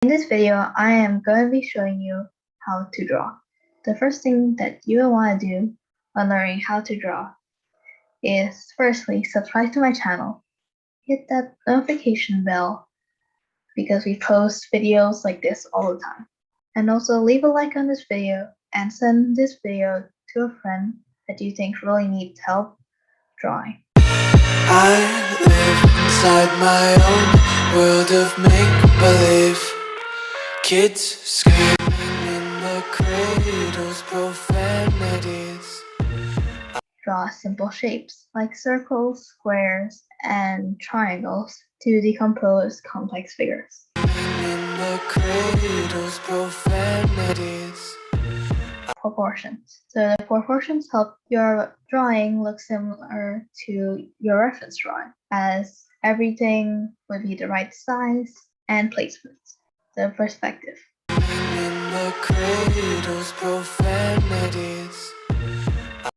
In this video, I am going to be showing you how to draw. The first thing that you will want to do when learning how to draw is firstly subscribe to my channel, hit that notification bell because we post videos like this all the time, and also leave a like on this video and send this video to a friend that you think really needs help drawing. I live inside my own world of make-believe. Kids screaming in the cradles, profanities. Draw simple shapes like circles, squares, and triangles to decompose complex figures. In the cradles, profanities. Proportions. So the proportions help your drawing look similar to your reference drawing, as everything would be the right size and placement. The perspective. In the cradles, profanities.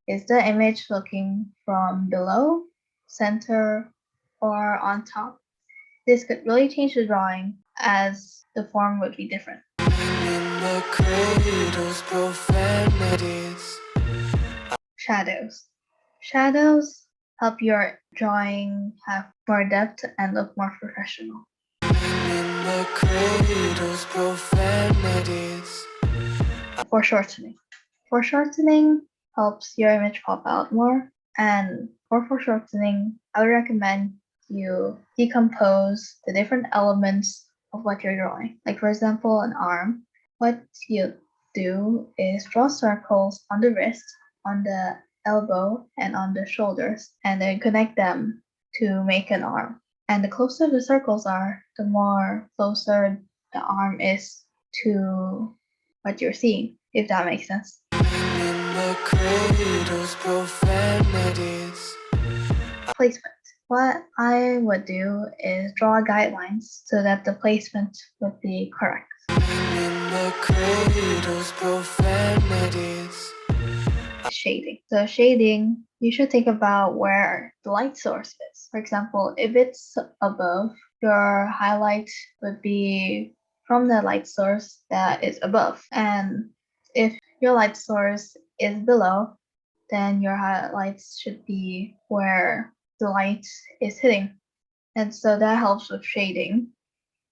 Is the image looking from below, center, or on top? This could really change the drawing, as the form would be different. In the cradles, profanities. Shadows. Shadows help your drawing have more depth and look more professional. In the cradles, profanities. Foreshortening. Foreshortening helps your image pop out more, and for foreshortening, I would recommend you decompose the different elements of what you're drawing. Like for example, an arm. What you do is draw circles on the wrist, on the elbow, and on the shoulders, and then connect them to make an arm. And the closer the circles are, the more closer the arm is to what you're seeing, if that makes sense. In the cradles, profanities. Placement. What I would do is draw guidelines so that the placement would be correct. In the cradles, profanities. Shading. So shading, you should think about where the light source is. For example, if it's above, your highlight would be from the light source that is above. And if your light source is below, then your highlights should be where the light is hitting. And so that helps with shading.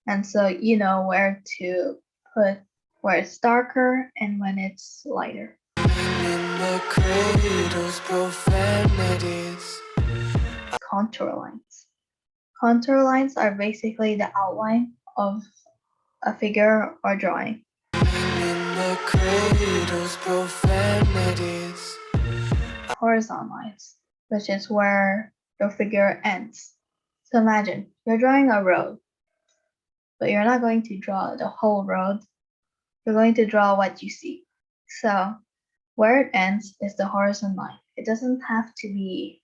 And so you know where to put where it's darker and when it's lighter. In the cradles, profanities. Contour lines. Contour lines are basically the outline of a figure or drawing. In the cradles, profanities. Horizon lines, which is where your figure ends. So imagine you're drawing a road, but you're not going to draw the whole road. You're going to draw what you see. So where it ends is the horizon line. It doesn't have to be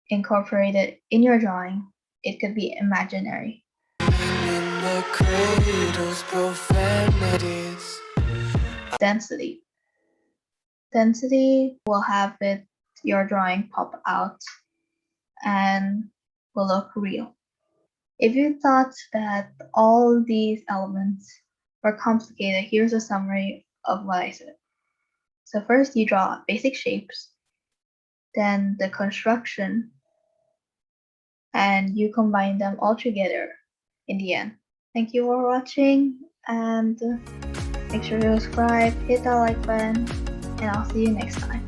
incorporated in your drawing. It could be imaginary. In the cradles, profanities. Density. Density will have your drawing pop out and will look real. If you thought that all these elements were complicated, here's a summary of what I said. So first you draw basic shapes, then the construction, and you combine them all together in the end. Thank you for watching, and make sure to subscribe, hit that like button, and I'll see you next time.